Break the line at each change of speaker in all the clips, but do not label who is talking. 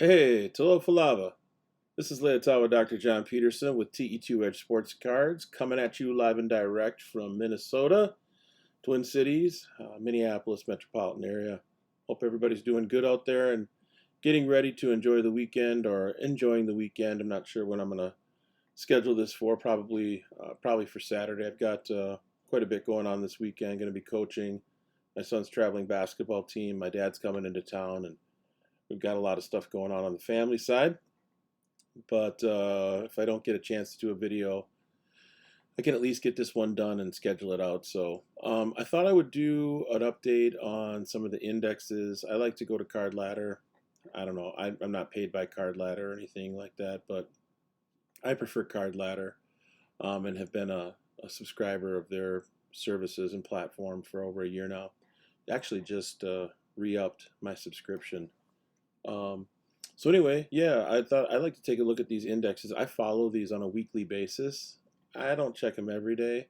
Hey, Talo Falava. This is Leotawa Dr. John Peterson with TE2 Edge Sports Cards coming at you live and direct from Minnesota, Twin Cities, Minneapolis metropolitan area. Hope everybody's doing good out there and getting ready to enjoy the weekend or enjoying the weekend. I'm not sure when I'm going to schedule this for. Probably for Saturday. I've got quite a bit going on this weekend. Going to be coaching my son's traveling basketball team. My dad's coming into town, and we've got a lot of stuff going on the family side. But if I don't get a chance to do a video, I can at least get this one done and schedule it out. So I thought I would do an update on some of the indexes. I like to go to Card Ladder. I don't know. I'm not paid by Card Ladder or anything like that, but I prefer Card Ladder and have been a subscriber of their services and platform for over a year now. Actually, just re-upped my subscription. Um, so anyway, yeah, I thought I'd like to take a look at these indexes. I follow these on a weekly basis. I don't check them every day.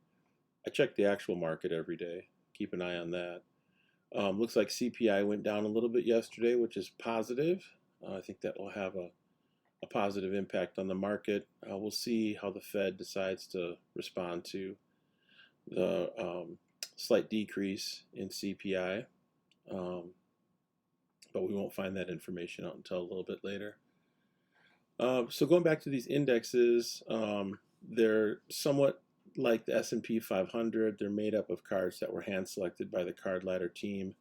I check the actual market every day. Keep an eye on that. Looks like CPI went down a little bit yesterday, which is positive. I think that will have a positive impact on the market. We'll see how the Fed decides to respond to the slight decrease in CPI. But we won't find that information out until a little bit later. So going back to these indexes, they're somewhat like the S&P 500. They're made up of cards that were hand selected by the Card Ladder team.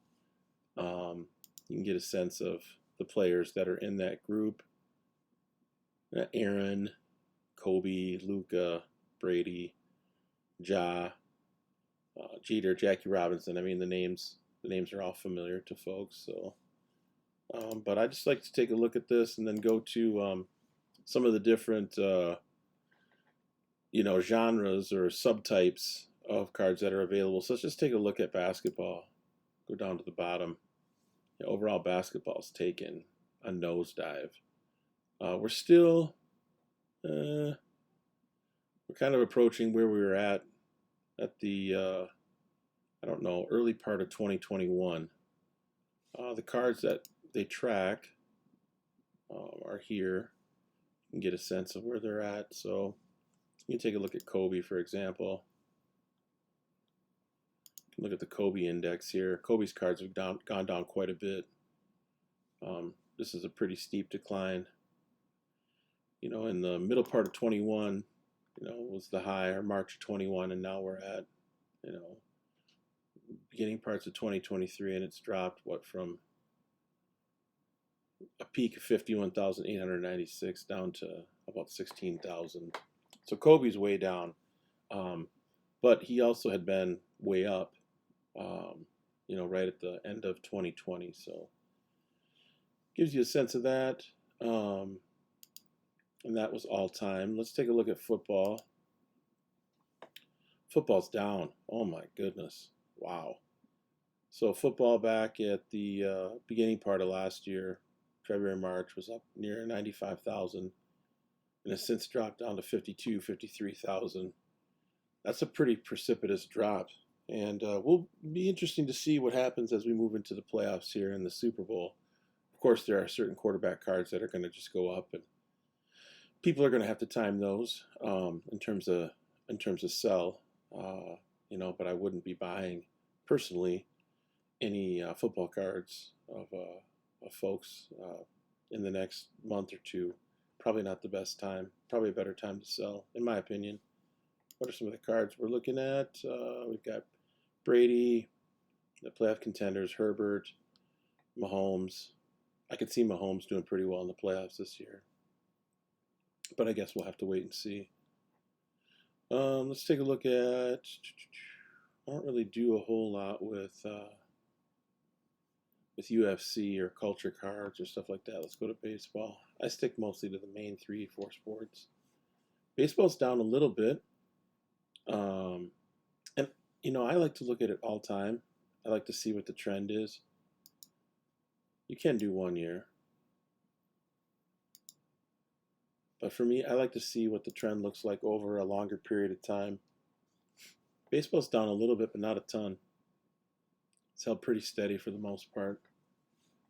You can get a sense of the players that are in that group. Aaron, Kobe, Luca, Brady, Ja, Jeter, Jackie Robinson. I mean, the names are all familiar to folks. So, but I just like to take a look at this and then go to some of the different genres or subtypes of cards that are available. So let's just take a look at basketball. Go down to the bottom. Overall, basketball's taken a nosedive. We're still we're kind of approaching where we were at the I don't know, early part of 2021. The cards that they track are here. You can get a sense of where they're at. So you can take a look at Kobe, for example. You can look at the Kobe index here. Kobe's cards have gone down quite a bit. This is a pretty steep decline. In the middle part of 21, was the high, or March of 21, and now we're at, beginning parts of 2023, and it's dropped, from a peak of 51,896 down to about 16,000. So Kobe's way down, but he also had been way up, right at the end of 2020. So gives you a sense of that. And that was all time. Let's take a look at football. Football's down. Oh my goodness. Wow. So football back at the beginning part of last year, February, March, was up near 95,000 and has since dropped down to 52, 53,000. That's a pretty precipitous drop. And will be interesting to see what happens as we move into the playoffs here in the Super Bowl. Of course, there are certain quarterback cards that are going to just go up, and people are going to have to time those in terms of sell. But I wouldn't be buying personally any football cards of folks in the next month or two. Probably not the best time. Probably a better time to sell, in my opinion. What are some of the cards we're looking at? We've got Brady, the playoff contenders, Herbert, Mahomes. I could see Mahomes doing pretty well in the playoffs this year, but I guess we'll have to wait and see. Let's take a look at. I don't really do a whole lot with UFC or culture cards or stuff like that. Let's go to baseball. I stick mostly to the main 3, 4 sports. Baseball's down a little bit, and I like to look at it all time. I like to see what the trend is. You can do 1 year, but for me, I like to see what the trend looks like over a longer period of time. Baseball's down a little bit, but not a ton. It's held pretty steady for the most part.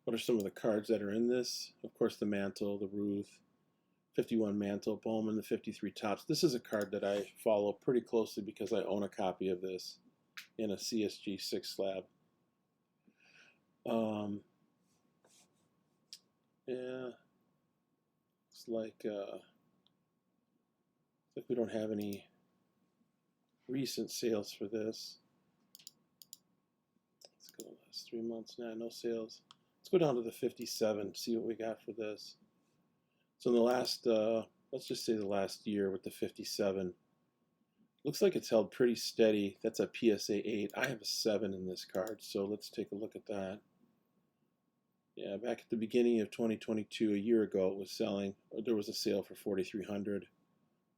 What are some of the cards that are in this? Of course, the Mantle, the Ruth, 51 Mantle, Bowman, the 53 Tops. This is a card that I follow pretty closely because I own a copy of this in a CSG 6 slab. Yeah, it's like we don't have any recent sales for this. Let's go the last 3 months now, no sales. Let's go down to the 57, see what we got for this. So in the last, let's just say the last year with the 57, looks like it's held pretty steady. That's a PSA 8. I have a 7 in this card, so let's take a look at that. Yeah, back at the beginning of 2022, a year ago, it was selling, or there was a sale for $4,300.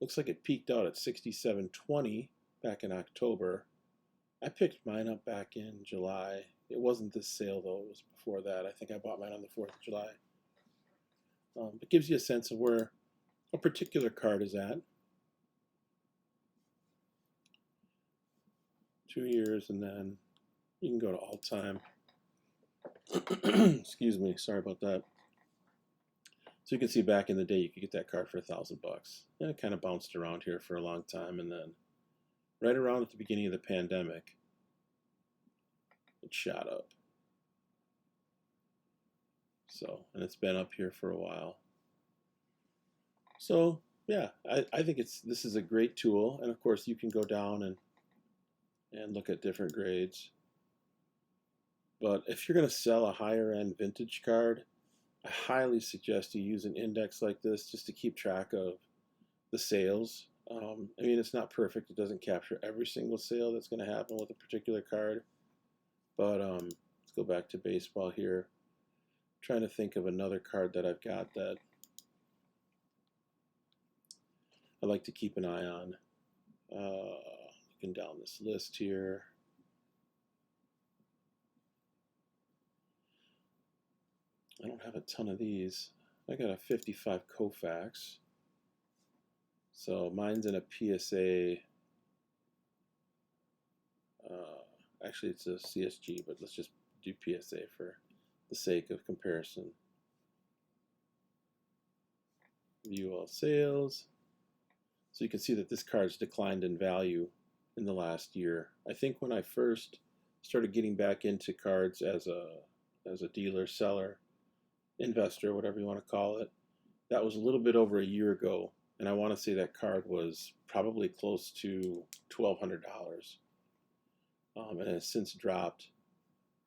Looks like it peaked out at $67.20 back in October. I picked mine up back in July. It wasn't this sale though, it was before that. I think I bought mine on the 4th of July. It gives you a sense of where a particular card is at. 2 years, and then you can go to all time. Excuse me, sorry about that. So you can see back in the day you could get that card for $1,000. And it kind of bounced around here for a long time, and then right around at the beginning of the pandemic, it shot up. So, and it's been up here for a while. So yeah, I think this is a great tool, and of course you can go down and look at different grades. But if you're going to sell a higher end vintage card, I highly suggest you use an index like this just to keep track of the sales. I mean, it's not perfect. It doesn't capture every single sale that's going to happen with a particular card. But let's go back to baseball here. I'm trying to think of another card that I've got that I like to keep an eye on. Looking down this list here. I don't have a ton of these. I got a 55 Koufax. So mine's in a PSA. Actually, it's a CSG, but let's just do PSA for the sake of comparison. View all sales. So you can see that this card's declined in value in the last year. I think when I first started getting back into cards as a dealer, seller, investor, whatever you want to call it, that was a little bit over a year ago, and I want to say that card was probably close to $1,200, and it has since dropped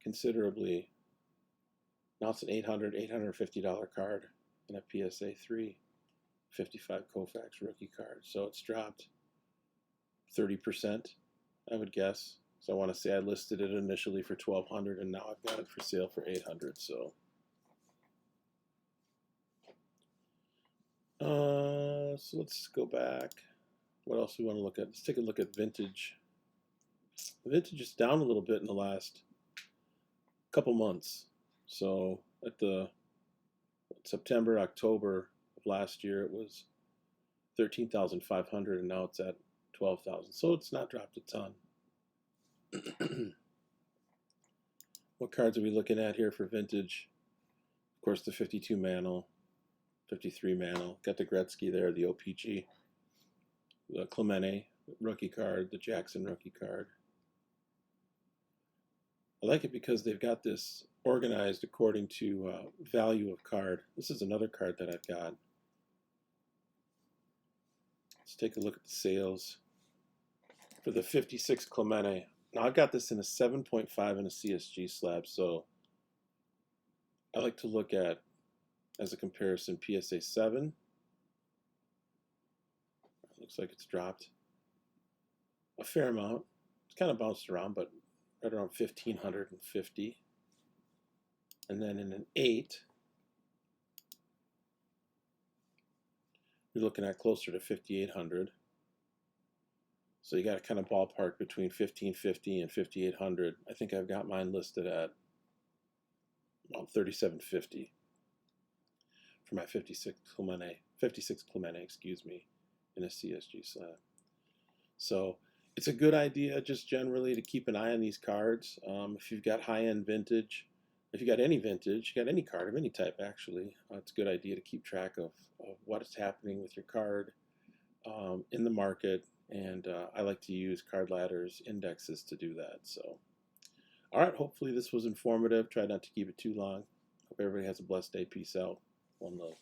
considerably. Now it's an $850 card in a PSA 3 55 Koufax rookie card, so it's dropped 30%, I would guess. So I want to say I listed it initially for $1,200, and now I've got it for sale for $800. So let's go back. What else do we want to look at? Let's take a look at vintage. The vintage is down a little bit in the last couple months. So at the September, October of last year, it was 13,500, and now it's at 12,000. So it's not dropped a ton. What cards are we looking at here for vintage? Of course, the 52 Mantle, 53 Mantle. Got the Gretzky there, the OPG. The Clemente rookie card, the Jackson rookie card. I like it because they've got this organized according to value of card. This is another card that I've got. Let's take a look at the sales for the 56 Clemente. Now I've got this in a 7.5 in a CSG slab, so I like to look at, as a comparison, PSA 7. Looks like it's dropped a fair amount. It's kind of bounced around, but right around 1,550. And then in an 8, you're looking at closer to 5,800. So you got to kind of ballpark between 1,550 and 5,800. I think I've got mine listed at about 3,750 for my 56 Clemente, excuse me, in a CSG slab. So it's a good idea just generally to keep an eye on these cards. If you've got high-end vintage, if you got any vintage, you got any card of any type, actually, it's a good idea to keep track of what is happening with your card in the market. And I like to use card ladders indexes to do that. So, all right, hopefully this was informative. Try not to keep it too long. Hope everybody has a blessed day. Peace out. One love.